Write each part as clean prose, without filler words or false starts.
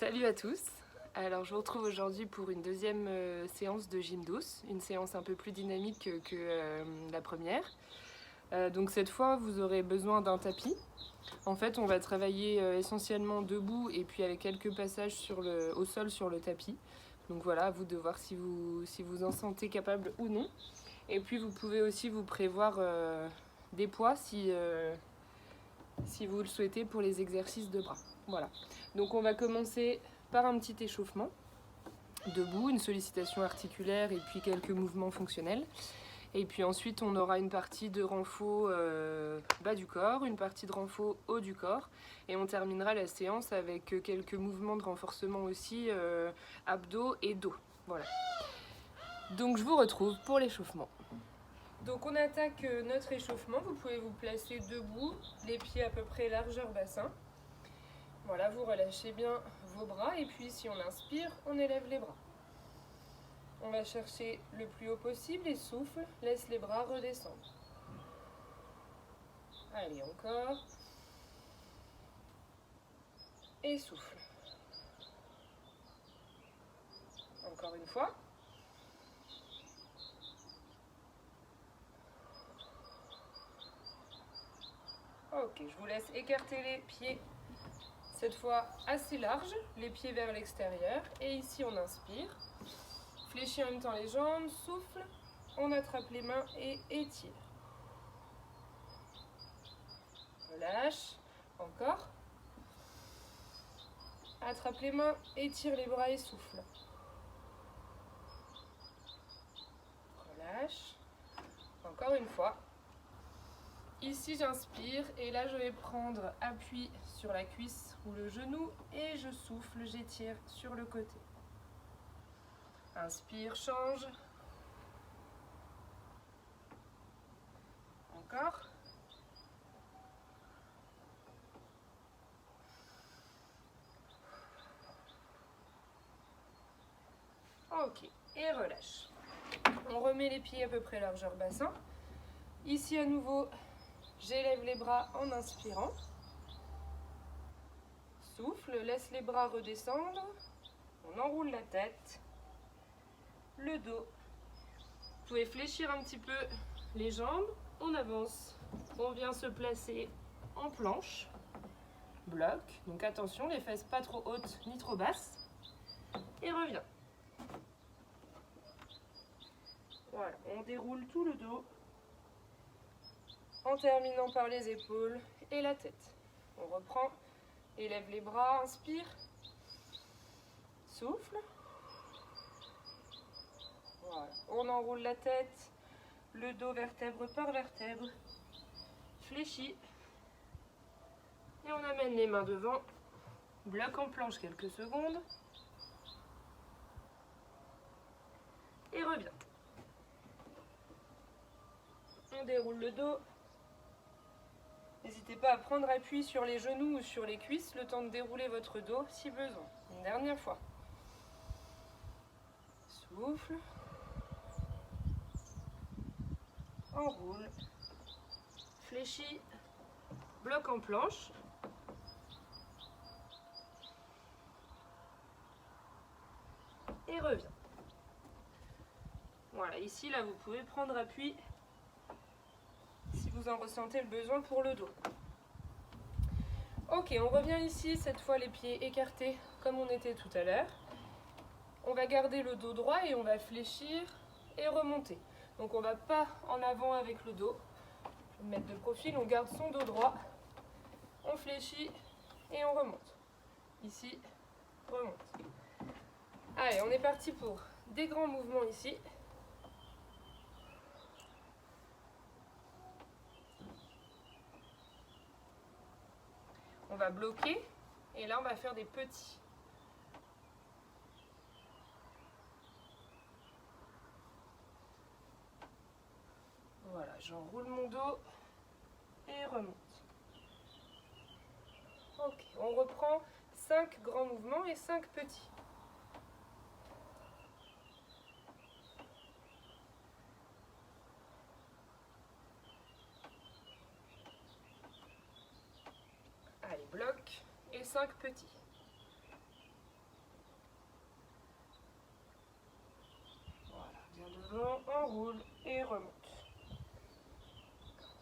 Salut à tous. Alors je vous retrouve aujourd'hui pour une deuxième séance de gym douce, une séance un peu plus dynamique que la première. Donc cette fois vous aurez besoin d'un tapis. En fait on va travailler essentiellement debout et puis avec quelques passages au sol sur le tapis. Donc voilà, à vous de voir si vous en sentez capable ou non. Et puis vous pouvez aussi vous prévoir des poids si vous le souhaitez pour les exercices de bras. Voilà. Donc on va commencer par un petit échauffement debout, une sollicitation articulaire et puis quelques mouvements fonctionnels. Et puis ensuite on aura une partie de renfort bas du corps, une partie de renfort haut du corps. Et on terminera la séance avec quelques mouvements de renforcement aussi abdos et dos. Voilà. Donc je vous retrouve pour l'échauffement. Donc on attaque notre échauffement, vous pouvez vous placer debout, les pieds à peu près largeur bassin. Voilà, vous relâchez bien vos bras et puis si on inspire, on élève les bras. On va chercher le plus haut possible et souffle, laisse les bras redescendre. Allez, encore. Et souffle. Encore une fois. Ok, je vous laisse écarter les pieds, cette fois assez large, les pieds vers l'extérieur. Et ici, on inspire. Fléchis en même temps les jambes, souffle. On attrape les mains et étire. Relâche. Encore. Attrape les mains, étire les bras et souffle. Relâche. Encore une fois. Ici j'inspire et là je vais prendre appui sur la cuisse ou le genou et je souffle, j'étire sur le côté. Inspire, change. Encore. Ok, et relâche. On remet les pieds à peu près largeur bassin. Ici à nouveau, j'élève les bras en inspirant. Souffle, laisse les bras redescendre. On enroule la tête, le dos. Vous pouvez fléchir un petit peu les jambes. On avance. On vient se placer en planche. Bloc. Donc attention, les fesses pas trop hautes ni trop basses. Et revient. Voilà, on déroule tout le dos en terminant par les épaules et la tête. On reprend, élève les bras, inspire, souffle. Voilà, on enroule la tête, le dos vertèbre par vertèbre, fléchit. Et on amène les mains devant, bloc en planche quelques secondes. Et revient. On déroule le dos. N'hésitez pas à prendre appui sur les genoux ou sur les cuisses le temps de dérouler votre dos si besoin. Une dernière fois. Souffle. Enroule. Fléchis. Bloc en planche. Et revient. Voilà, ici, là, vous pouvez prendre appui si vous en ressentez le besoin pour le dos. Ok, on revient ici, cette fois les pieds écartés comme on était tout à l'heure. On va garder le dos droit et on va fléchir et remonter. Donc on ne va pas en avant avec le dos. Je vais me mettre de profil, on garde son dos droit. On fléchit et on remonte. Ici, remonte. Allez, on est parti pour des grands mouvements ici. On va bloquer et là on va faire des petits. Voilà, j'enroule mon dos et remonte. Ok, on reprend 5 grands mouvements et 5 petits. Allez, bloc et 5 petits. enroule et remonte.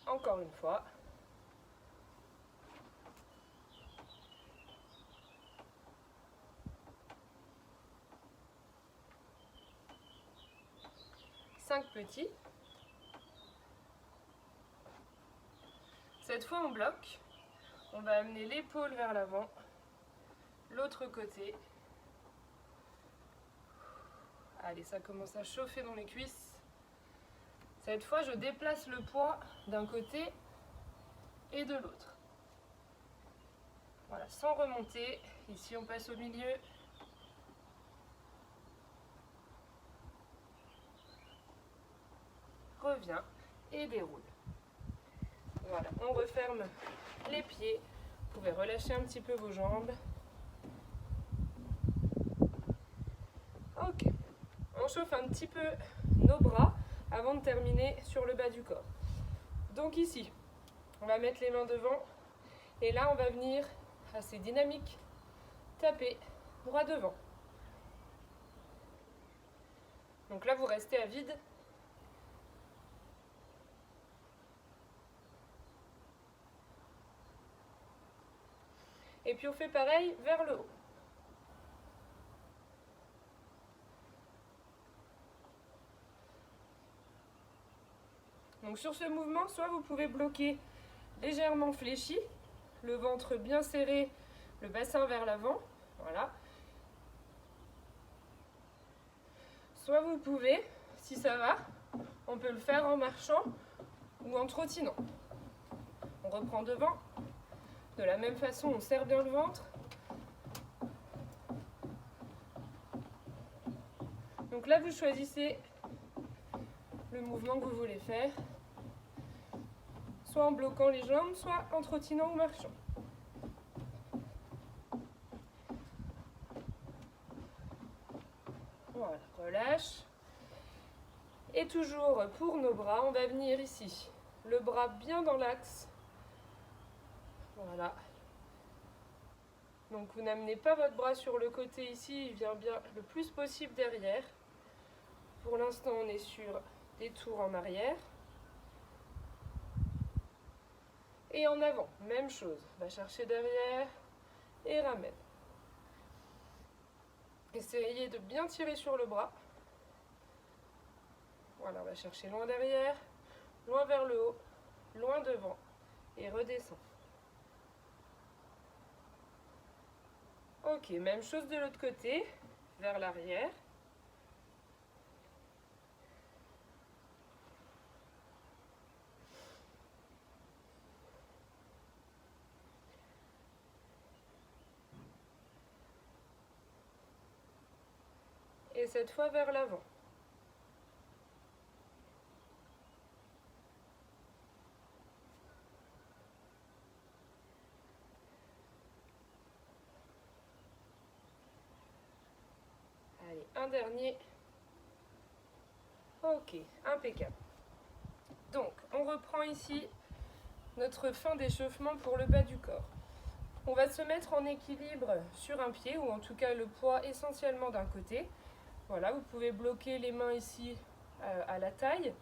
Encore une fois. Cinq petits. Cette fois on bloque. On va amener l'épaule vers l'avant, l'autre côté. Allez, ça commence à chauffer dans les cuisses. Cette fois, je déplace le poids d'un côté et de l'autre. Voilà, sans remonter. Ici, on passe au milieu. Revient et déroule. Voilà, on referme les pieds. Vous pouvez relâcher un petit peu vos jambes. Ok. On chauffe un petit peu nos bras avant de terminer sur le bas du corps. Donc ici, on va mettre les mains devant et là on va venir assez dynamique, taper droit devant. Donc là vous restez à vide. Et puis on fait pareil vers le haut. Donc sur ce mouvement, soit vous pouvez bloquer légèrement fléchi, le ventre bien serré, le bassin vers l'avant, voilà. Soit vous pouvez, si ça va, on peut le faire en marchant ou en trottinant. On reprend devant, de la même façon on serre bien le ventre. Donc là vous choisissez le mouvement que vous voulez faire. Soit en bloquant les jambes, soit en trottinant ou marchant. Voilà, relâche. Et toujours pour nos bras, on va venir ici. Le bras bien dans l'axe. Voilà. Donc vous n'amenez pas votre bras sur le côté ici, il vient bien le plus possible derrière. Pour l'instant, on est sur des tours en arrière. Et en avant, même chose. On va chercher derrière et ramène. Essayez de bien tirer sur le bras. Voilà, on va chercher loin derrière, loin vers le haut, loin devant et redescend. Ok, même chose de l'autre côté, vers l'arrière. Et cette fois vers l'avant. Allez, un dernier. Ok, impeccable. Donc, on reprend ici notre fin d'échauffement pour le bas du corps. On va se mettre en équilibre sur un pied, ou en tout cas le poids essentiellement d'un côté. Voilà, vous pouvez bloquer les mains ici à la taille,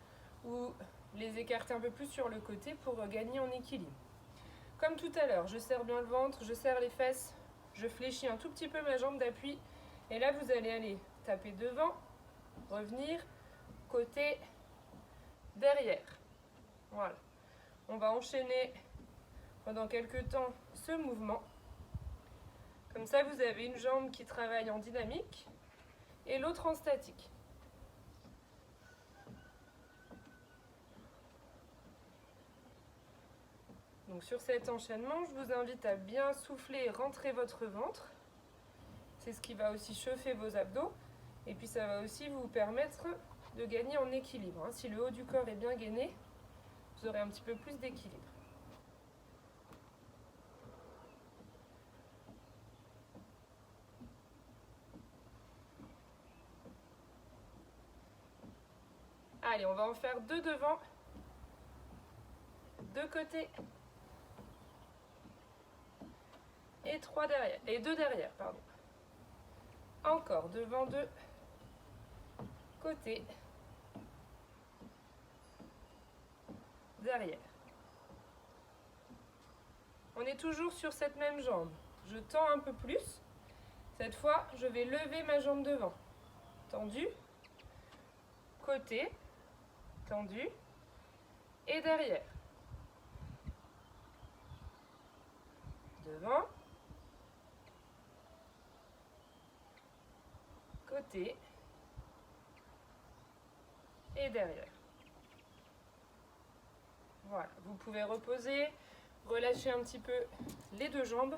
ou les écarter un peu plus sur le côté pour gagner en équilibre. Comme tout à l'heure, je serre bien le ventre, je serre les fesses, je fléchis un tout petit peu ma jambe d'appui, et là vous allez aller taper devant, revenir, côté, derrière. Voilà. On va enchaîner pendant quelques temps ce mouvement. Comme ça, vous avez une jambe qui travaille en dynamique et l'autre en statique. Donc sur cet enchaînement, je vous invite à bien souffler et rentrer votre ventre. C'est ce qui va aussi chauffer vos abdos. Et puis ça va aussi vous permettre de gagner en équilibre. Si le haut du corps est bien gainé, vous aurez un petit peu plus d'équilibre. Allez, on va en faire deux devant, deux côtés et trois derrière, et deux derrière, pardon. Encore devant, deux côtés derrière. On est toujours sur cette même jambe. Je tends un peu plus. Cette fois, je vais lever ma jambe devant. Tendu, côté, tendu et derrière. Devant, côté et derrière. Voilà, vous pouvez reposer, relâcher un petit peu les deux jambes.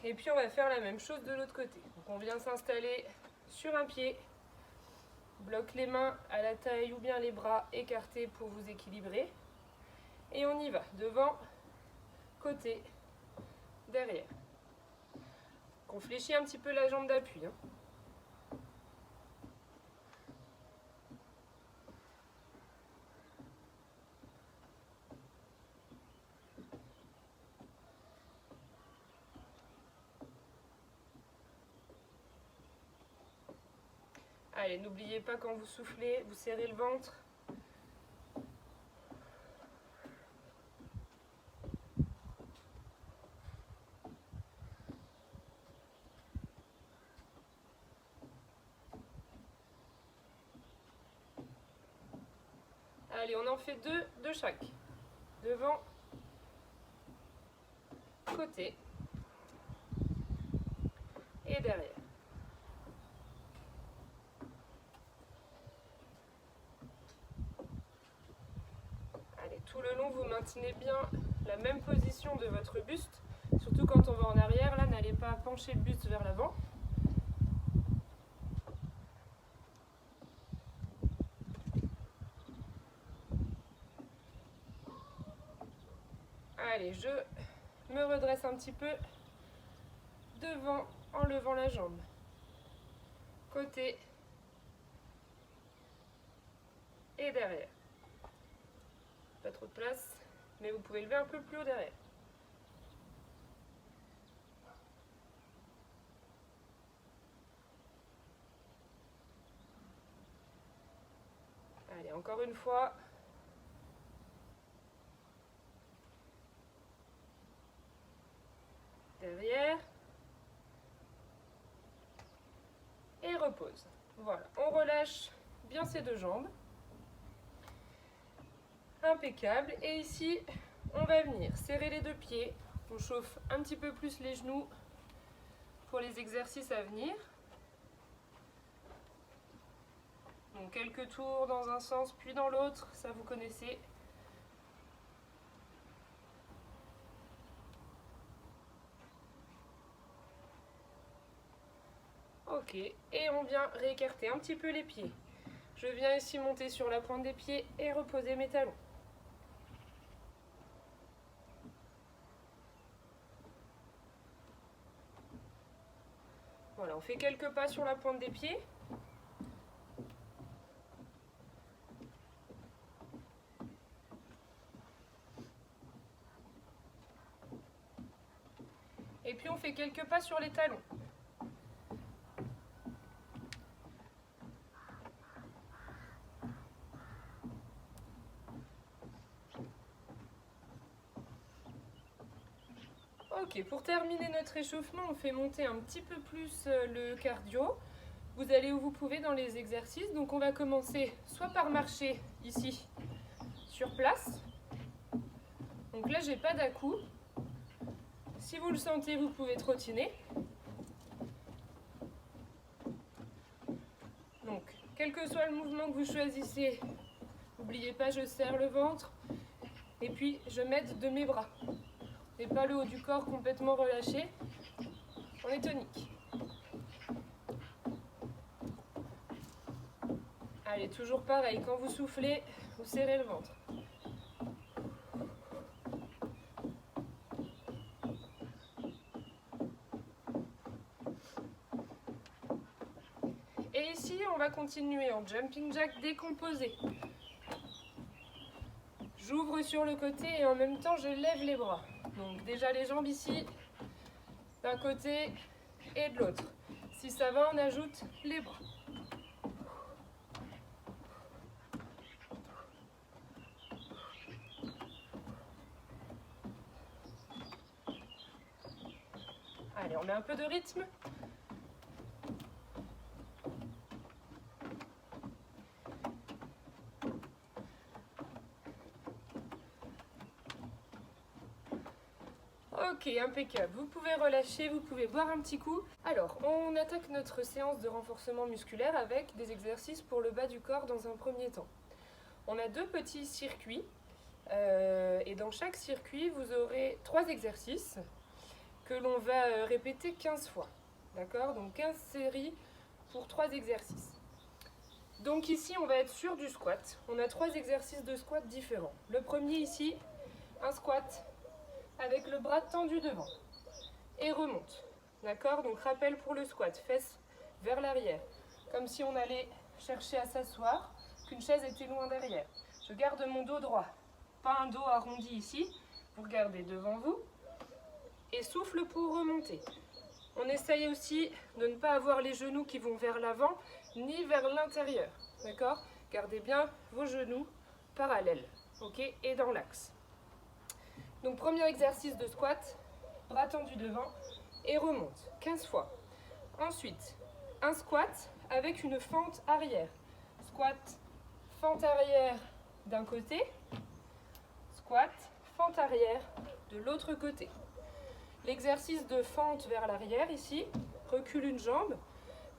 Et puis on va faire la même chose de l'autre côté. Donc on vient s'installer sur un pied, bloque les mains à la taille ou bien les bras écartés pour vous équilibrer. Et on y va, devant, côté, derrière. Donc on fléchit un petit peu la jambe d'appui. Allez, n'oubliez pas quand vous soufflez, vous serrez le ventre. Allez, on en fait deux de chaque. Devant, côté et derrière. Allez, tout le long, vous maintenez bien la même position de votre buste. Surtout quand on va en arrière, là, n'allez pas pencher le buste vers l'avant. Allez, je me redresse un petit peu devant en levant la jambe. Côté et derrière. Pas trop de place, mais vous pouvez lever un peu plus haut derrière. Allez, encore une fois. Derrière. Et repose. Voilà, on relâche bien ces deux jambes. Impeccable. Et ici, on va venir serrer les deux pieds. On chauffe un petit peu plus les genoux pour les exercices à venir. Donc quelques tours dans un sens puis dans l'autre, ça vous connaissez. Ok, et on vient réécarter un petit peu les pieds. Je viens ici monter sur la pointe des pieds et reposer mes talons. Voilà, on fait quelques pas sur la pointe des pieds. Et puis on fait quelques pas sur les talons. Ok, pour terminer notre échauffement, on fait monter un petit peu plus le cardio. Vous allez où vous pouvez dans les exercices. Donc on va commencer soit par marcher ici sur place. Donc là, j'ai pas d'à-coups. Si vous le sentez, vous pouvez trottiner. Donc, quel que soit le mouvement que vous choisissez, n'oubliez pas, je serre le ventre et puis je m'aide de mes bras. Et pas le haut du corps complètement relâché. On est tonique. Allez, toujours pareil, quand vous soufflez, vous serrez le ventre. Et ici, on va continuer en jumping jack décomposé. J'ouvre sur le côté et en même temps, je lève les bras. Donc déjà les jambes ici, d'un côté et de l'autre. Si ça va, on ajoute les bras. Allez, on met un peu de rythme. Ok, impeccable. Vous pouvez relâcher, vous pouvez boire un petit coup. Alors, on attaque notre séance de renforcement musculaire avec des exercices pour le bas du corps dans un premier temps. On a 2 petits circuits et dans chaque circuit, vous aurez 3 exercices que l'on va répéter 15 fois. D'accord? Donc 15 séries pour 3 exercices. Donc ici, on va être sur du squat. On a 3 exercices de squat différents. Le premier ici, un squat avec le bras tendu devant et remonte. D'accord? Donc rappel pour le squat, fesses vers l'arrière, comme si on allait chercher à s'asseoir, qu'une chaise était loin derrière. Je garde mon dos droit, pas un dos arrondi ici. Vous regardez devant vous et souffle pour remonter. On essaye aussi de ne pas avoir les genoux qui vont vers l'avant ni vers l'intérieur. D'accord? Gardez bien vos genoux parallèles, ok? Et dans l'axe. Donc premier exercice de squat, bras tendus devant et remonte 15 fois. Ensuite, un squat avec une fente arrière. Squat, fente arrière d'un côté, squat, fente arrière de l'autre côté. L'exercice de fente vers l'arrière ici, recule une jambe,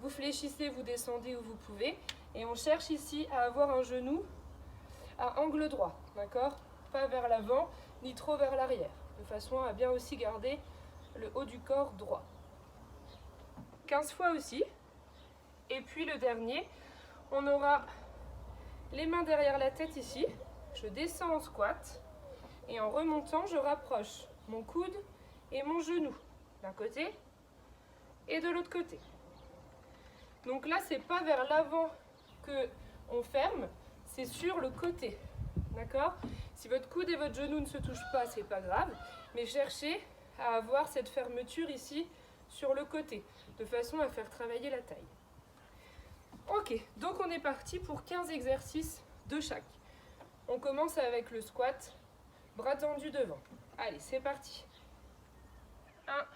vous fléchissez, vous descendez où vous pouvez et on cherche ici à avoir un genou à angle droit, d'accord? Pas vers l'avant ni trop vers l'arrière, de façon à bien aussi garder le haut du corps droit. 15 fois aussi. Et puis le dernier, on aura les mains derrière la tête ici. Je descends en squat et en remontant, je rapproche mon coude et mon genou d'un côté et de l'autre côté. Donc là, c'est pas vers l'avant que on ferme, c'est sur le côté. D'accord? Si votre coude et votre genou ne se touchent pas, c'est pas grave, mais cherchez à avoir cette fermeture ici sur le côté, de façon à faire travailler la taille. Ok, donc on est parti pour 15 exercices de chaque. On commence avec le squat, bras tendus devant. Allez, c'est parti. 1,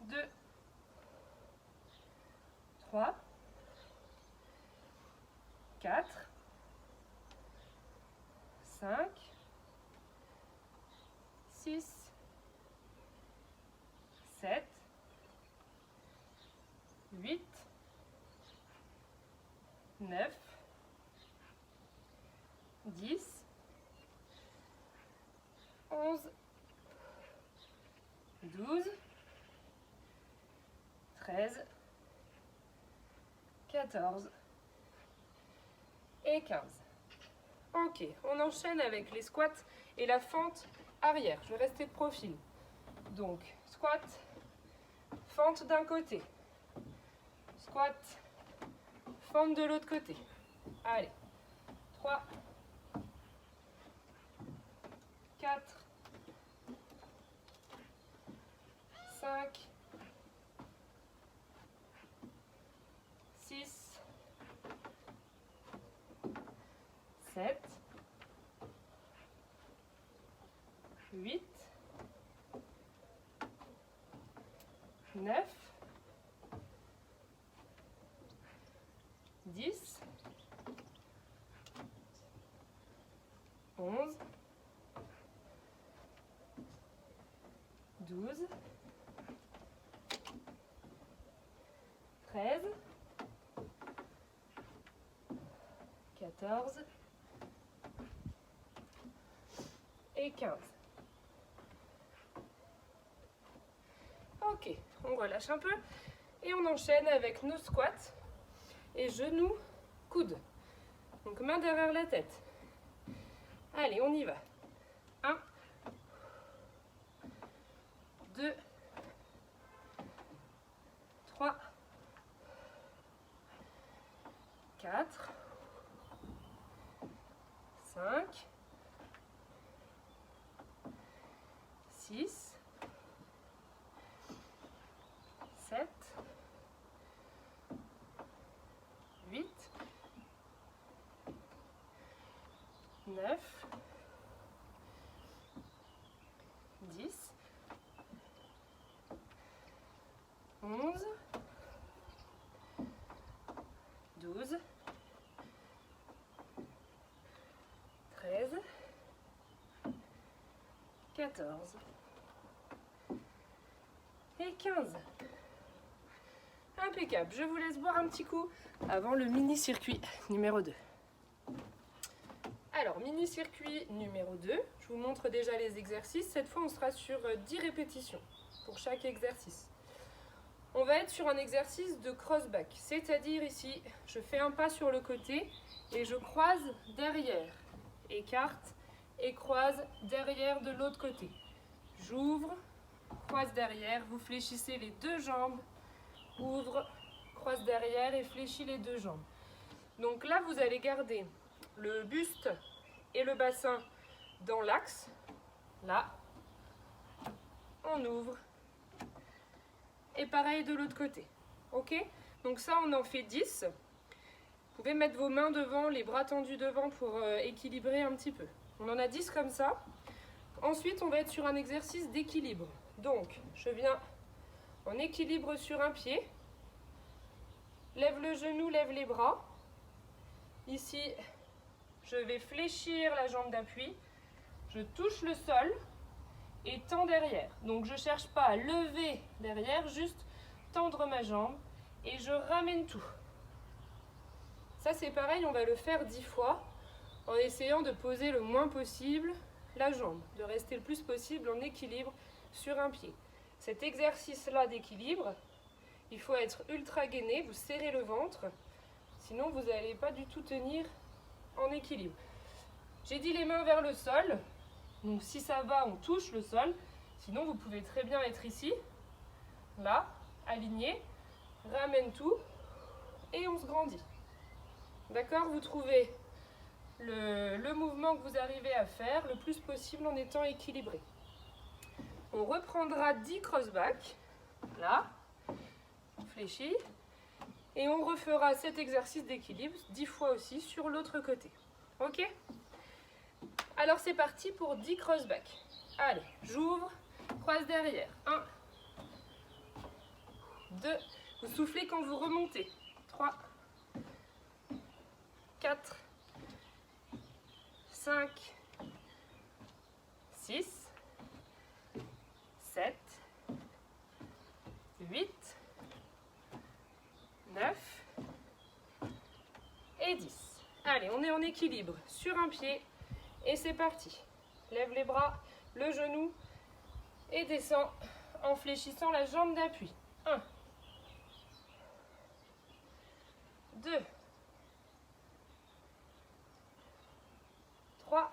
2, 3, 4, 5, 6, 7, 8, 9, 10, 11, 12, 13, 14 et 15. Ok, on enchaîne avec les squats et la fente arrière. Je vais rester de profil. Donc, squat, fente d'un côté. Squat, fente de l'autre côté. Allez, 3, 4, 5, 6, 7, 8, 9, 10, 11, 12, 13, 14 et 15. Ok, on relâche un peu et on enchaîne avec nos squats et genoux, coudes. Donc main derrière la tête. Allez, on y va. 1, 2, 3, 4, 5, 6, 7, 8, 9, 10, 14 et 15. Impeccable. Je vous laisse boire un petit coup avant le mini-circuit numéro 2. Alors, mini-circuit numéro 2, je vous montre déjà les exercices. Cette fois, on sera sur 10 répétitions pour chaque exercice. On va être sur un exercice de cross-back, c'est-à-dire ici, je fais un pas sur le côté et je croise derrière. Écarte et croise derrière de l'autre côté. J'ouvre, croise derrière, vous fléchissez les deux jambes, ouvre, croise derrière et fléchis les deux jambes. Donc là, vous allez garder le buste et le bassin dans l'axe. Là, on ouvre. Et pareil de l'autre côté. Ok? Donc ça, on en fait 10. Vous pouvez mettre vos mains devant, les bras tendus devant pour équilibrer un petit peu. On en a 10 comme ça. Ensuite, on va être sur un exercice d'équilibre. Donc, je viens en équilibre sur un pied. Lève le genou, lève les bras. Ici, je vais fléchir la jambe d'appui. Je touche le sol et tends derrière. Donc, je ne cherche pas à lever derrière, juste tendre ma jambe et je ramène tout. Ça, c'est pareil, on va le faire 10 fois en essayant de poser le moins possible la jambe, de rester le plus possible en équilibre sur un pied. Cet exercice-là d'équilibre, il faut être ultra gainé, vous serrez le ventre, sinon vous n'allez pas du tout tenir en équilibre. J'ai dit les mains vers le sol, donc si ça va, on touche le sol, sinon vous pouvez très bien être ici, là, aligné, ramène tout et on se grandit. D'accord? Vous trouvez le mouvement que vous arrivez à faire le plus possible en étant équilibré. On reprendra 10 cross-back, là, fléchi, et on refera cet exercice d'équilibre 10 fois aussi sur l'autre côté. Ok? Alors c'est parti pour 10 cross-back. Allez, j'ouvre, croise derrière. 1, 2, vous soufflez quand vous remontez. 3, 4, 5, 6, 7, 8, 9 et 10. Allez, on est en équilibre sur un pied et c'est parti. Lève les bras, le genou et descend en fléchissant la jambe d'appui. 1, 2, 3,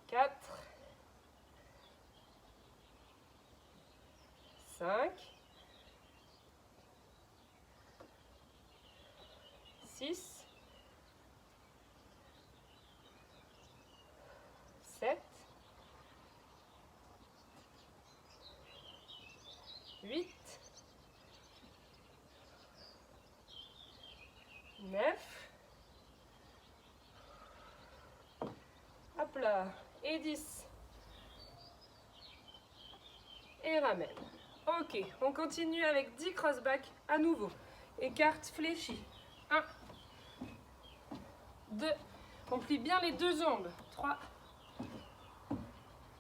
4, 5, 6, 7, 8, 9, hop là, et 10. Et ramène. Ok, on continue avec 10 cross-back à nouveau. Écarte, fléchis. 1, 2, on plie bien les deux jambes. 3,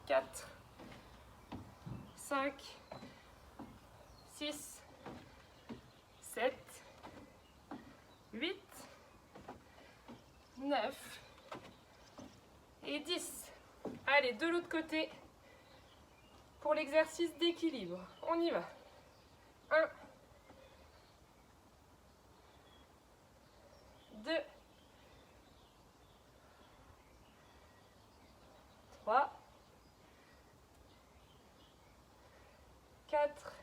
4, 5, 6, 7, 8, 9 et 10. Allez, de l'autre côté pour l'exercice d'équilibre. On y va. 1, 2, 3, 4,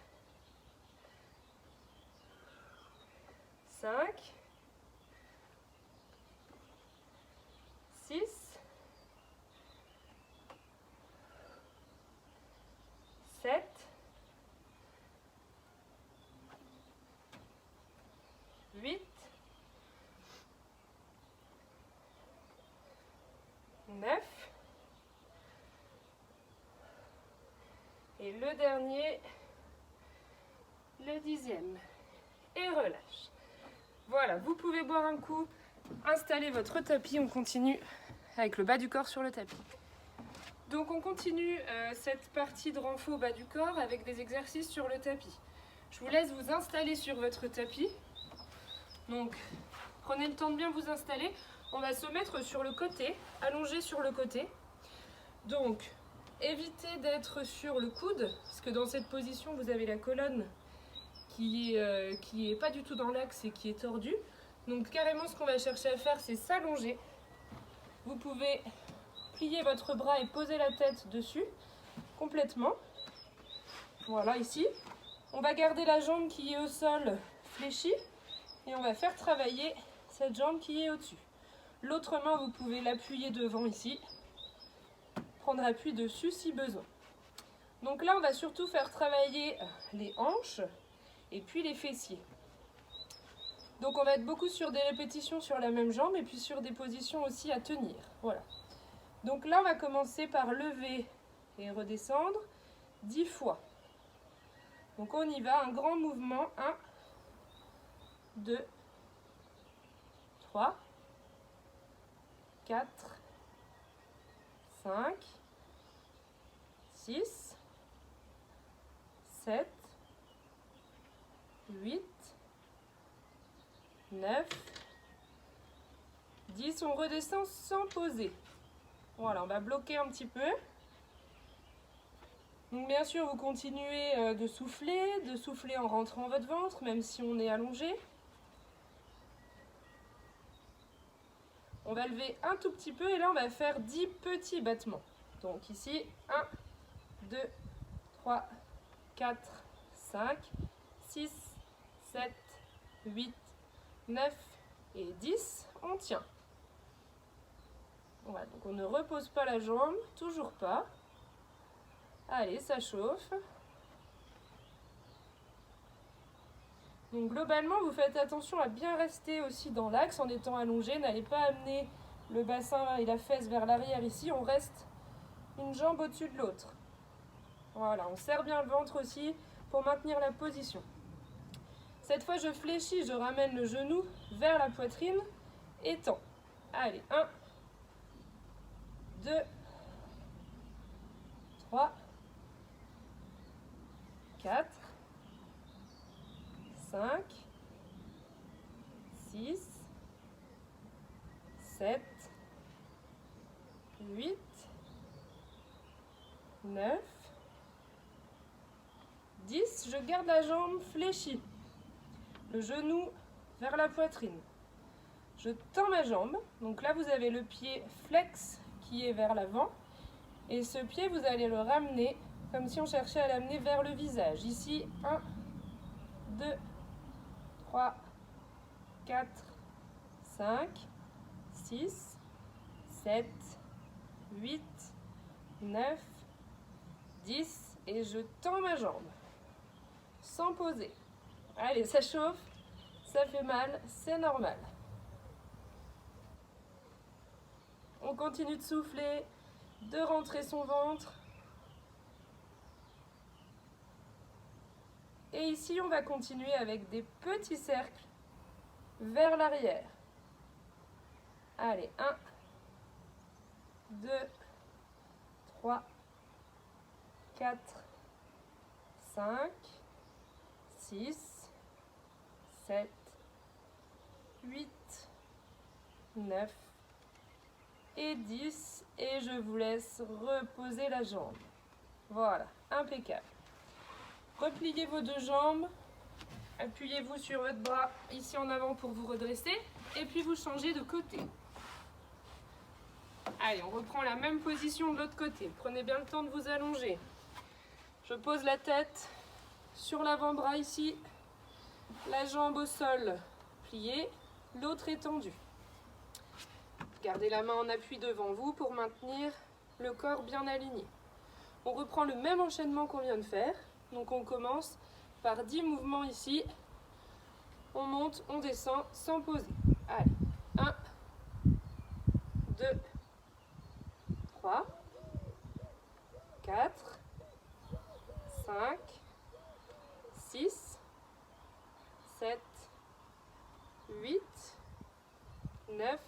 5, 6, 7, 8, 9 et le dernier, le 10e. Et relâche. Voilà, vous pouvez boire un coup, installer votre tapis, on continue avec le bas du corps sur le tapis. Donc on continue cette partie de renfort bas du corps avec des exercices sur le tapis. Je vous laisse vous installer sur votre tapis. Donc prenez le temps de bien vous installer. On va se mettre sur le côté, allongé sur le côté. Donc évitez d'être sur le coude, parce que dans cette position vous avez la colonne qui est pas du tout dans l'axe et qui est tordue. Donc carrément ce qu'on va chercher à faire, c'est s'allonger. Vous pouvez plier votre bras et poser la tête dessus complètement. Voilà, ici. On va garder la jambe qui est au sol fléchie et on va faire travailler cette jambe qui est au-dessus. L'autre main, vous pouvez l'appuyer devant ici, prendre appui dessus si besoin. Donc là, on va surtout faire travailler les hanches et puis les fessiers. Donc on va être beaucoup sur des répétitions sur la même jambe et puis sur des positions aussi à tenir. Voilà. Donc là, on va commencer par lever et redescendre 10 fois. Donc on y va, un grand mouvement. 1, 2, 3, 4, 5, 6, 7, 8, 9, 10. On redescend sans poser. Voilà, on va bloquer un petit peu. Donc bien sûr, vous continuez de souffler en rentrant votre ventre, même si on est allongé. On va lever un tout petit peu et là, on va faire 10 petits battements. Donc ici, 1, 2, 3, 4, 5, 6, 7, 8, 9 et 10. On tient. Voilà, donc on ne repose pas la jambe, toujours pas. Allez, ça chauffe. Donc globalement, vous faites attention à bien rester aussi dans l'axe en étant allongé. N'allez pas amener le bassin et la fesse vers l'arrière ici. On reste une jambe au-dessus de l'autre. Voilà, on serre bien le ventre aussi pour maintenir la position. Cette fois, je fléchis, je ramène le genou vers la poitrine et tends. Allez, 1, 2, 3, 4, 5, 6, 7, 8, 9, 10. Je garde la jambe fléchie. Le genou vers la poitrine. Je tends ma jambe. Donc là, vous avez le pied flex qui est vers l'avant. Et ce pied, vous allez le ramener comme si on cherchait à l'amener vers le visage. Ici, 1, 2, 3, 4, 5, 6, 7, 8, 9, 10. Et je tends ma jambe sans poser. Allez, ça chauffe, ça fait mal, c'est normal. On continue de souffler, de rentrer son ventre. Et ici, on va continuer avec des petits cercles vers l'arrière. Allez, 1, 2, 3, 4, 5, 6, 7, 8, 9 et 10. Et je vous laisse reposer la jambe. Voilà, impeccable. Repliez vos deux jambes. Appuyez-vous sur votre bras ici en avant pour vous redresser. Et puis vous changez de côté. Allez, on reprend la même position de l'autre côté. Prenez bien le temps de vous allonger. Je pose la tête sur l'avant-bras ici. La jambe au sol pliée. L'autre étendue. Gardez la main en appui devant vous pour maintenir le corps bien aligné. On reprend le même enchaînement qu'on vient de faire. Donc on commence par 10 mouvements ici. On monte, on descend sans poser. Allez, 1, 2, 3, 4, 5, 6, 7, 8, 9,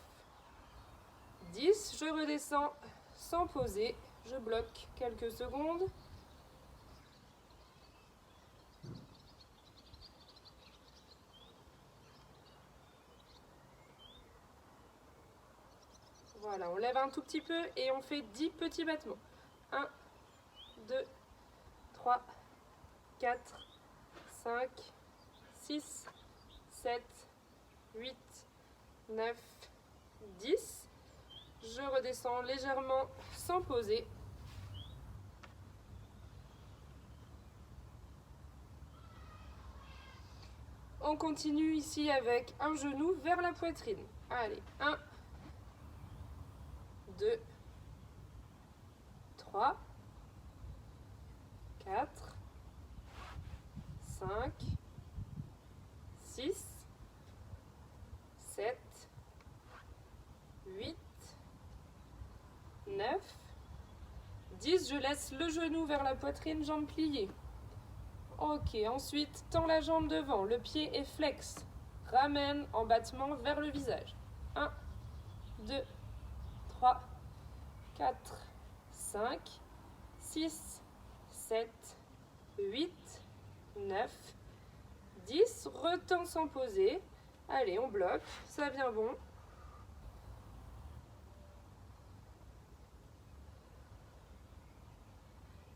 10. Je Je redescends sans poser, je bloque quelques secondes. Voilà, on lève un tout petit peu et on fait 10 petits battements. 1, 2, 3, 4, 5, 6, 7, 8, 9, 10. Je redescends légèrement sans poser. On continue ici avec un genou vers la poitrine. Allez, 1, 2, 3, 4, 5, 6, 7, 8, 9, 10. Je laisse le genou vers la poitrine, jambe pliée. Ok, ensuite, tends la jambe devant, le pied est flex. Ramène en battement vers le visage. 1, 2, 3, 4, 5, 6, 7, 8, 9, 10. Retends sans poser. Allez, on bloque, ça vient bon.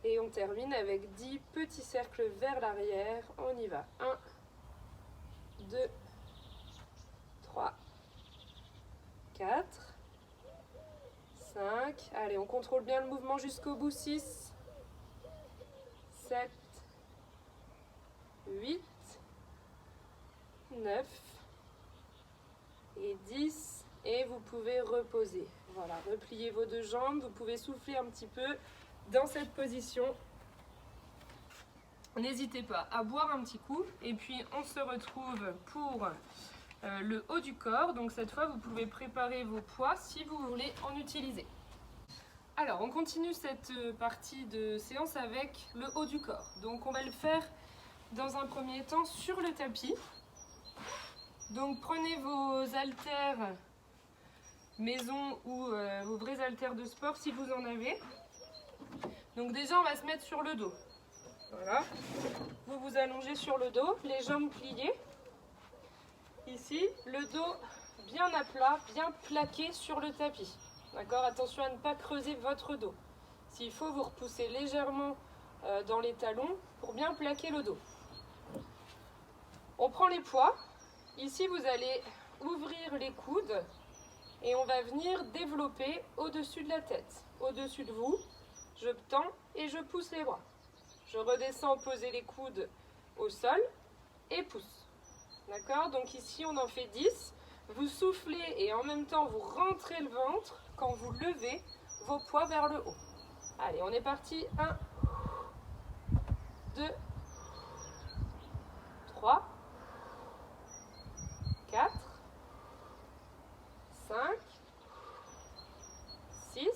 Et on termine avec 10 petits cercles vers l'arrière. On y va. 1, 2, 3, 4, 5. Allez, on contrôle bien le mouvement jusqu'au bout. 6, 7, 8, 9 et 10. Et vous pouvez reposer. Voilà, repliez vos deux jambes. Vous pouvez souffler un petit peu dans cette position. N'hésitez pas à boire un petit coup. Et puis, on se retrouve pour le haut du corps. Donc, cette fois, vous pouvez préparer vos poids si vous voulez en utiliser. Alors, on continue cette partie de séance avec le haut du corps. Donc, on va le faire dans un premier temps sur le tapis. Donc, prenez vos haltères maison ou vos vrais haltères de sport si vous en avez. Donc déjà, on va se mettre sur le dos. Voilà. Vous vous allongez sur le dos, les jambes pliées. Ici, le dos bien à plat, bien plaqué sur le tapis. D'accord? Attention à ne pas creuser votre dos. S'il faut, vous repoussez légèrement dans les talons pour bien plaquer le dos. On prend les poids. Ici, vous allez ouvrir les coudes et on va venir développer au-dessus de la tête. Au-dessus de vous, je tends et je pousse les bras. Je redescends, poser les coudes au sol et pousse. D'accord? Donc ici, on en fait 10. Vous soufflez et en même temps, vous rentrez le ventre quand vous levez vos poids vers le haut. Allez, on est parti. 1, 2, 3, 4, 5, 6,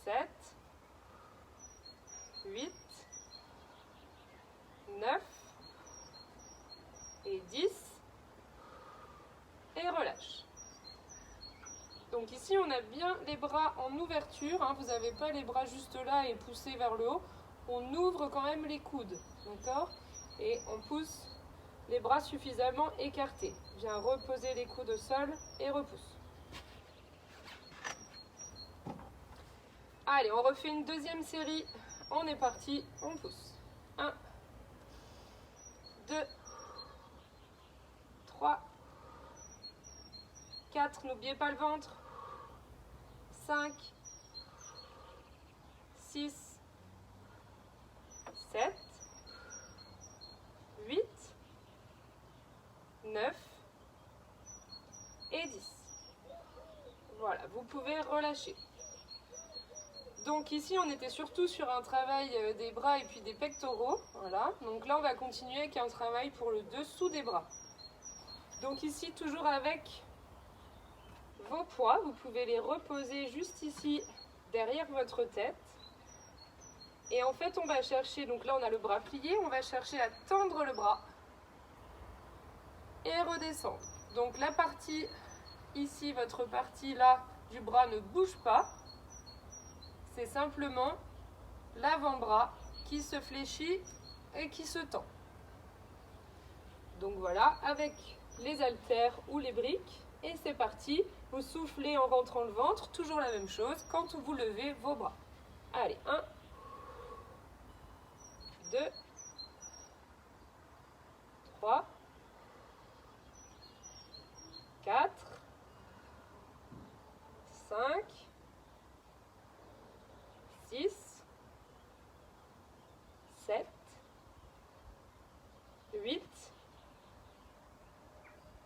7, 8, 9 et 10 et relâche. Donc ici on a bien les bras en ouverture, hein, vous n'avez pas les bras juste là et poussés vers le haut, on ouvre quand même les coudes, d'accord? Et on pousse les bras suffisamment écartés. Viens reposer les coudes au sol et repousse. Allez, on refait une deuxième série. On est parti, on pousse. 1, 2, 3, 4, n'oubliez pas le ventre. 5, 6, 7, 8, 9 et 10. Voilà, vous pouvez relâcher. Donc ici, on était surtout sur un travail des bras et puis des pectoraux. Voilà, donc là, on va continuer avec un travail pour le dessous des bras. Donc ici, toujours avec vos poids, vous pouvez les reposer juste ici, derrière votre tête. Et en fait, on va chercher, donc là, on a le bras plié, on va chercher à tendre le bras et redescendre. Donc la partie ici, votre partie là, du bras ne bouge pas. C'est simplement l'avant-bras qui se fléchit et qui se tend. Donc voilà, avec les haltères ou les briques. Et c'est parti, vous soufflez en rentrant le ventre, toujours la même chose quand vous levez vos bras. Allez, 1, 2, 3, 4, 5, 6, 7, 8,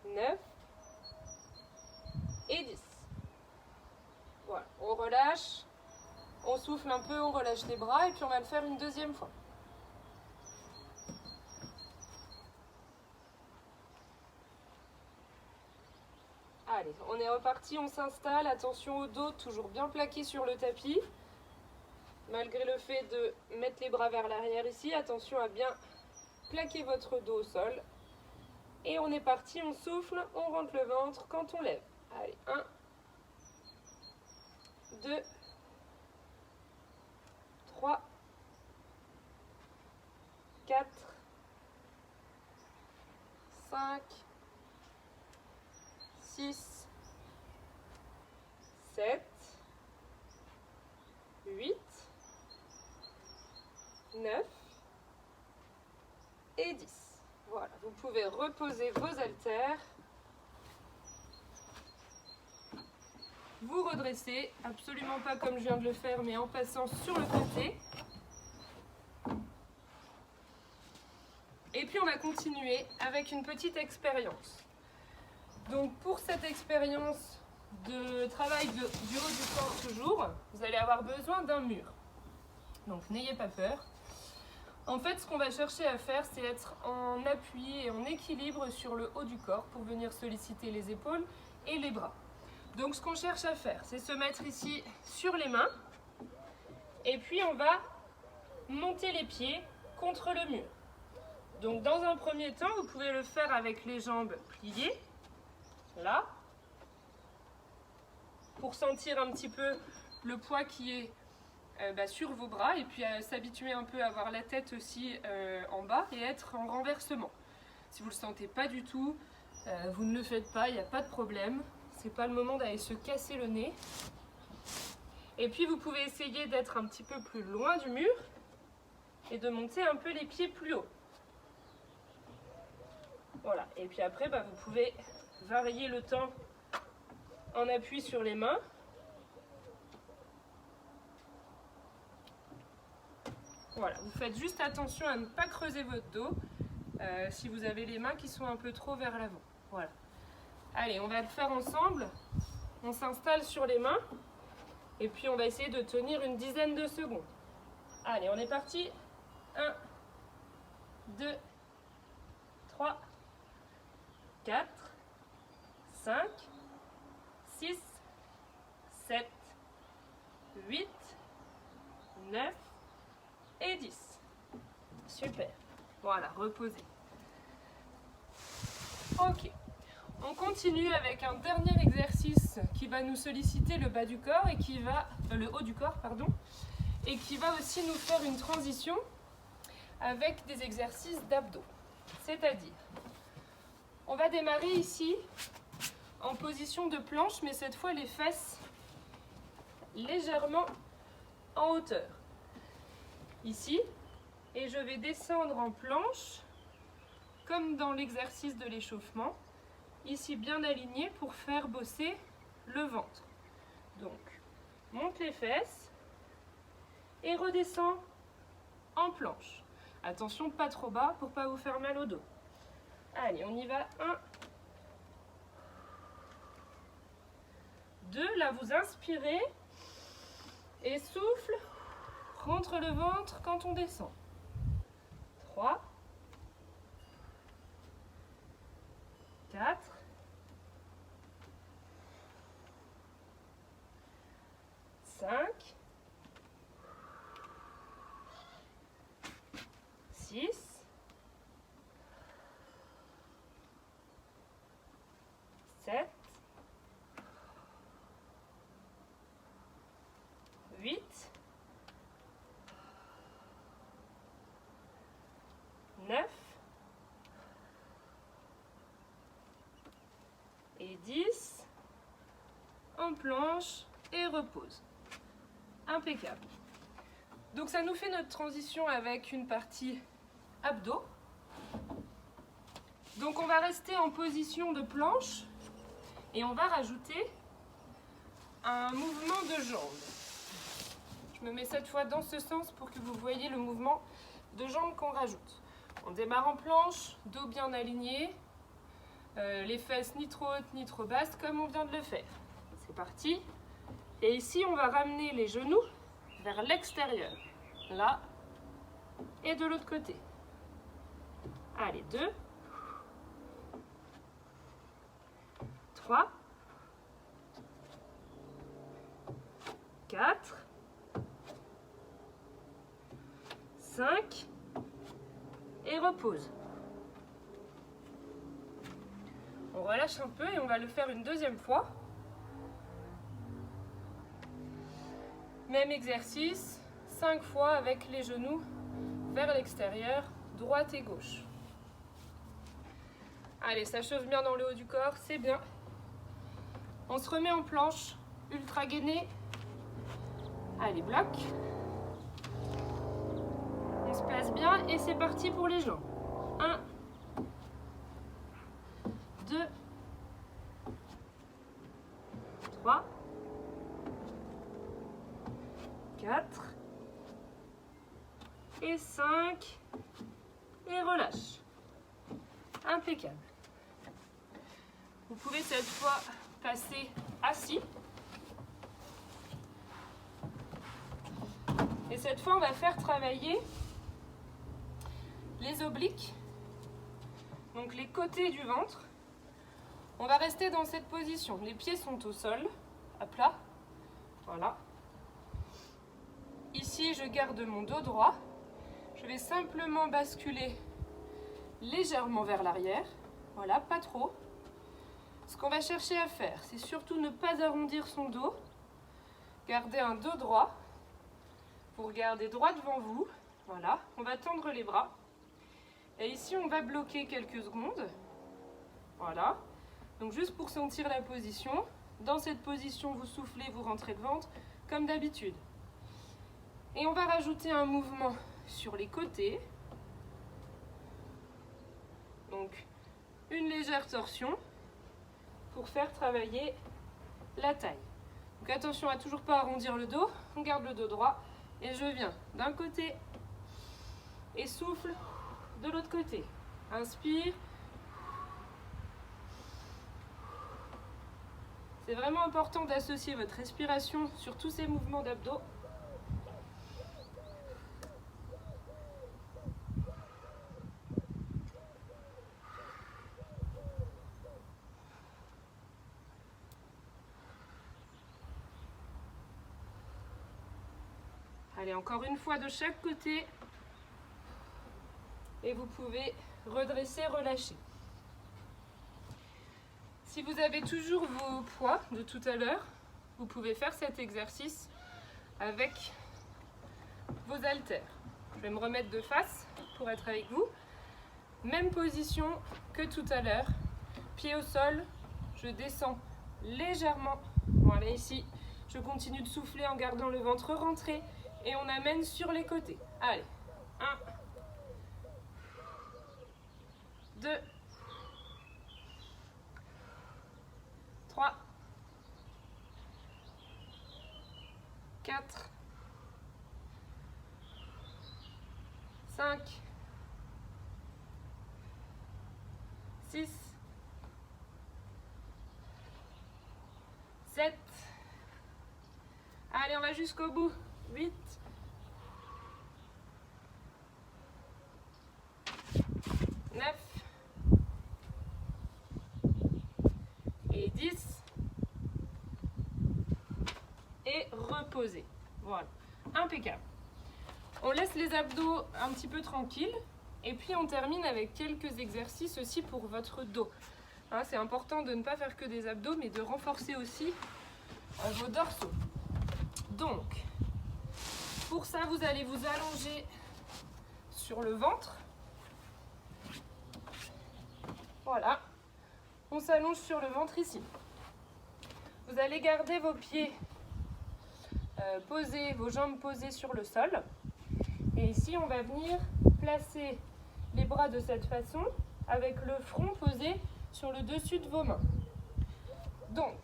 9 et 10. Voilà, on relâche, on souffle un peu, on relâche les bras et puis on va le faire une deuxième fois. Allez, on est reparti, on s'installe, attention au dos, toujours bien plaqué sur le tapis. Malgré le fait de mettre les bras vers l'arrière ici, attention à bien plaquer votre dos au sol. Et on est parti, on souffle, on rentre le ventre quand on lève. Allez, 1, 2, 3, 4, 5, 6, 7, 8, 9 et 10. Voilà, vous pouvez reposer vos haltères. Vous redressez, absolument pas comme je viens de le faire, mais en passant sur le côté. Et puis on va continuer avec une petite expérience. Donc pour cette expérience de travail du haut du corps toujours, vous allez avoir besoin d'un mur. Donc n'ayez pas peur. En fait, ce qu'on va chercher à faire, c'est être en appui et en équilibre sur le haut du corps pour venir solliciter les épaules et les bras. Donc ce qu'on cherche à faire, c'est se mettre ici sur les mains et puis on va monter les pieds contre le mur. Donc dans un premier temps, vous pouvez le faire avec les jambes pliées, là, pour sentir un petit peu le poids qui est sur vos bras et puis s'habituer un peu à avoir la tête aussi en bas et être en renversement. Si vous ne le sentez pas du tout, vous ne le faites pas, il n'y a pas de problème. C'est pas le moment d'aller se casser le nez. Et puis vous pouvez essayer d'être un petit peu plus loin du mur et de monter un peu les pieds plus haut. Voilà, et puis après vous pouvez varier le temps en appui sur les mains. Voilà, vous faites juste attention à ne pas creuser votre dos si vous avez les mains qui sont un peu trop vers l'avant. Voilà. Allez, on va le faire ensemble. On s'installe sur les mains et puis on va essayer de tenir une dizaine de secondes. Allez, on est parti. 1, 2, 3, 4, 5, 6, 7, 8, 9 et 10. Super. Voilà, reposez. Ok. On continue avec un dernier exercice qui va nous solliciter le bas du corps et qui va, le haut du corps, pardon, et qui va aussi nous faire une transition avec des exercices d'abdos. C'est-à-dire, on va démarrer ici en position de planche, mais cette fois les fesses légèrement en hauteur. Ici, et je vais descendre en planche, comme dans l'exercice de l'échauffement. Ici bien aligné pour faire bosser le ventre. Donc, monte les fesses et redescend en planche. Attention, pas trop bas pour pas vous faire mal au dos. Allez, on y va. 1, 2, là vous inspirez et souffle, rentre le ventre quand on descend. 3, 4, 5, 6, 7, 8, 9 et 10. En planche et repose. Impeccable. Donc ça nous fait notre transition avec une partie abdos. Donc on va rester en position de planche et on va rajouter un mouvement de jambes. Je me mets cette fois dans ce sens pour que vous voyez le mouvement de jambes qu'on rajoute. On démarre en planche, dos bien aligné, les fesses ni trop hautes ni trop basses comme on vient de le faire. C'est parti. Et ici on va ramener les genoux vers l'extérieur. Là et de l'autre côté. Allez, 2, 3, 4, 5 et repose. On relâche un peu et on va le faire une deuxième fois. Même exercice, 5 fois avec les genoux vers l'extérieur, droite et gauche. Allez, ça chauffe bien dans le haut du corps, c'est bien. On se remet en planche, ultra gainé. Allez, bloc. On se place bien et c'est parti pour les jambes. 1, 2, 3, 4 et 5 et relâche. Impeccable. Vous pouvez cette fois passer assis. Et cette fois, on va faire travailler les obliques, donc les côtés du ventre. On va rester dans cette position. Les pieds sont au sol, à plat. Voilà. Ici, je garde mon dos droit. Je vais simplement basculer légèrement vers l'arrière. Voilà, pas trop. Ce qu'on va chercher à faire, c'est surtout ne pas arrondir son dos. Gardez un dos droit. Vous regardez droit devant vous. Voilà, on va tendre les bras. Et ici, on va bloquer quelques secondes. Voilà. Donc juste pour sentir la position. Dans cette position, vous soufflez, vous rentrez le ventre, comme d'habitude. Et on va rajouter un mouvement sur les côtés. Donc, une légère torsion pour faire travailler la taille. Donc attention à toujours pas arrondir le dos. On garde le dos droit. Et je viens d'un côté et souffle de l'autre côté. Inspire. C'est vraiment important d'associer votre respiration sur tous ces mouvements d'abdos. Allez, encore une fois de chaque côté. Et vous pouvez redresser, relâcher. Si vous avez toujours vos poids de tout à l'heure, vous pouvez faire cet exercice avec vos haltères. Je vais me remettre de face pour être avec vous. Même position que tout à l'heure. Pied au sol, je descends légèrement. Voilà, ici, je continue de souffler en gardant le ventre rentré. Et on amène sur les côtés. Allez, 1, 2, 3, 4, 5, 6, 7. Allez, on va jusqu'au bout. 8, 9 et 10 et reposer. Voilà, impeccable. On laisse les abdos un petit peu tranquilles et puis on termine avec quelques exercices aussi pour votre dos. Hein, c'est important de ne pas faire que des abdos mais de renforcer aussi vos dorsaux. Donc, Pour ça, vous allez vous allonger sur le ventre. Voilà. On s'allonge sur le ventre ici. Vous allez garder vos pieds posés, vos jambes posées sur le sol. Et ici, on va venir placer les bras de cette façon, avec le front posé sur le dessus de vos mains. Donc,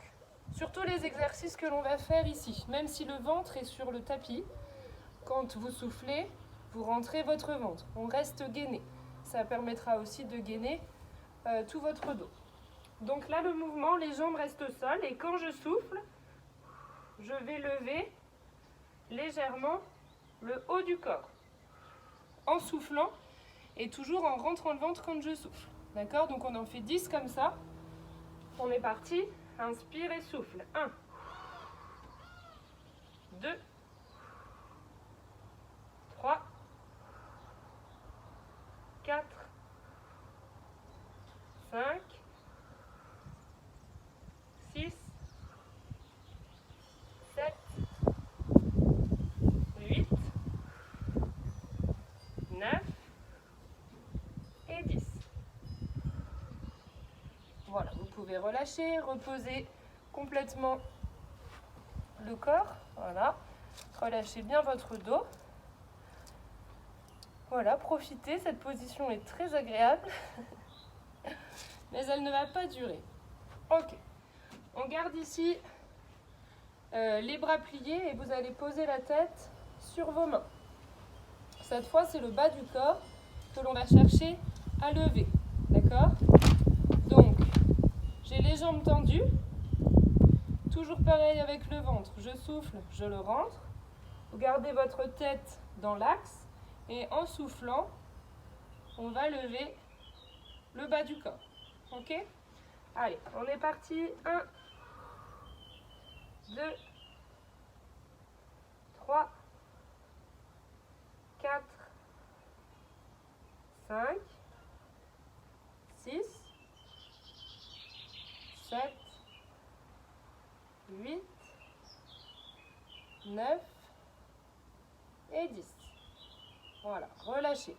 sur tous les exercices que l'on va faire ici, même si le ventre est sur le tapis, quand vous soufflez, vous rentrez votre ventre. On reste gainé. Ça permettra aussi de gainer tout votre dos. Donc là, le mouvement, les jambes restent au sol et quand je souffle, je vais lever légèrement le haut du corps en soufflant et toujours en rentrant le ventre quand je souffle. D'accord? Donc on en fait 10 comme ça. On est parti. Inspire et souffle. 1, 2, 3, 4, 5, 6, 7, 8, 9 et 10. Voilà, vous pouvez relâcher, reposer complètement le corps. Voilà, relâchez bien votre dos. Voilà, profitez, cette position est très agréable, mais elle ne va pas durer. Ok, on garde ici les bras pliés et vous allez poser la tête sur vos mains. Cette fois, c'est le bas du corps que l'on va chercher à lever. D'accord? Donc, j'ai les jambes tendues. Toujours pareil avec le ventre. Je souffle, je le rentre. Vous gardez votre tête dans l'axe. Et en soufflant, on va lever le bas du corps. Ok? Allez, on est parti. 1, 2, 3, 4, 5, 6, 7, 8, 9 et 10. Voilà, relâchez.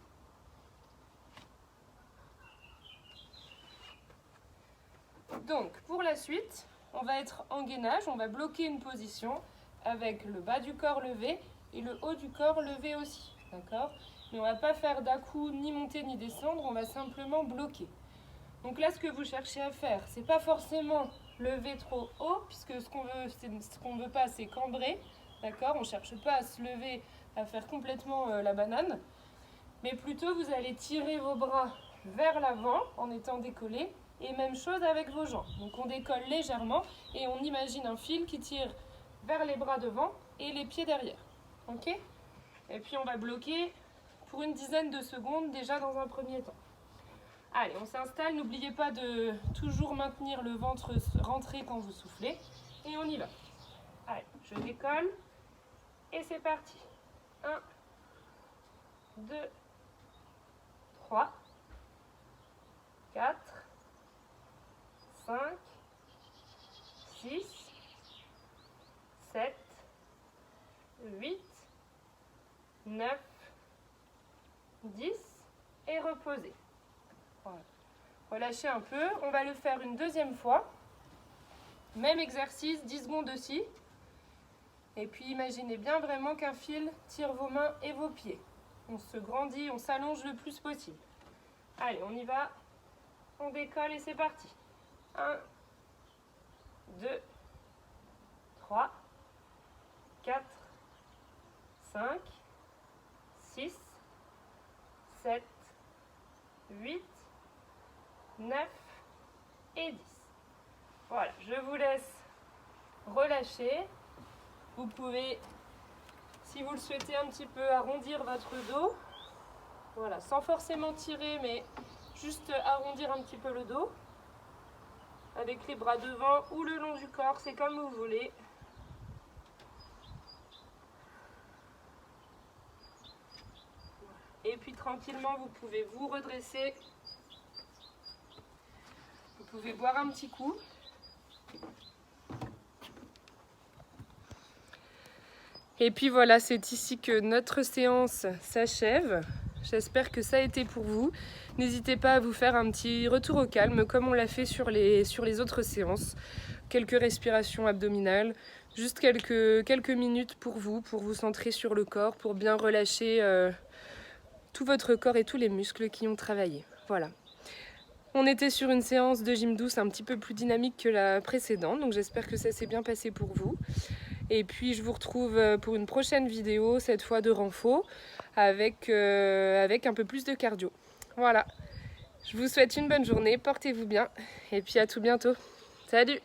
Donc, pour la suite, on va être en gainage, on va bloquer une position avec le bas du corps levé et le haut du corps levé aussi. D'accord? Mais on ne va pas faire d'à-coup ni monter ni descendre, on va simplement bloquer. Donc là, ce que vous cherchez à faire, c'est pas forcément lever trop haut, puisque ce qu'on veut pas, c'est cambrer. D'accord? On ne cherche pas à se lever, à faire complètement la banane. Mais plutôt, vous allez tirer vos bras vers l'avant en étant décollés. Et même chose avec vos jambes. Donc on décolle légèrement et on imagine un fil qui tire vers les bras devant et les pieds derrière. Ok? Et puis on va bloquer pour une dizaine de secondes déjà dans un premier temps. Allez, on s'installe. N'oubliez pas de toujours maintenir le ventre rentré quand vous soufflez. Et on y va. Allez, je décolle. Et c'est parti. 1, 2, 3, 4, 5, 6, 7, 8, 9, 10 et reposez. Voilà. Relâchez un peu. On va le faire une deuxième fois. Même exercice, 10 secondes aussi. Et puis imaginez bien vraiment qu'un fil tire vos mains et vos pieds. On se grandit, on s'allonge le plus possible. Allez, on y va. On décolle et c'est parti. 1, 2, 3, 4, 5, 6, 7, 8, 9 et 10. Voilà, je vous laisse relâcher. Vous pouvez, si vous le souhaitez, un petit peu arrondir votre dos. Voilà, sans forcément tirer, mais juste arrondir un petit peu le dos. Avec les bras devant ou le long du corps, c'est comme vous voulez. Et puis tranquillement, vous pouvez vous redresser. Vous pouvez boire un petit coup. Et puis voilà, c'est ici que notre séance s'achève. J'espère que ça a été pour vous. N'hésitez pas à vous faire un petit retour au calme comme on l'a fait sur les autres séances. Quelques respirations abdominales, juste quelques minutes pour vous centrer sur le corps, pour bien relâcher tout votre corps et tous les muscles qui ont travaillé. Voilà. On était sur une séance de gym douce un petit peu plus dynamique que la précédente, donc j'espère que ça s'est bien passé pour vous. Et puis je vous retrouve pour une prochaine vidéo, cette fois de renfo, avec un peu plus de cardio. Voilà, je vous souhaite une bonne journée, portez-vous bien, et puis à tout bientôt. Salut!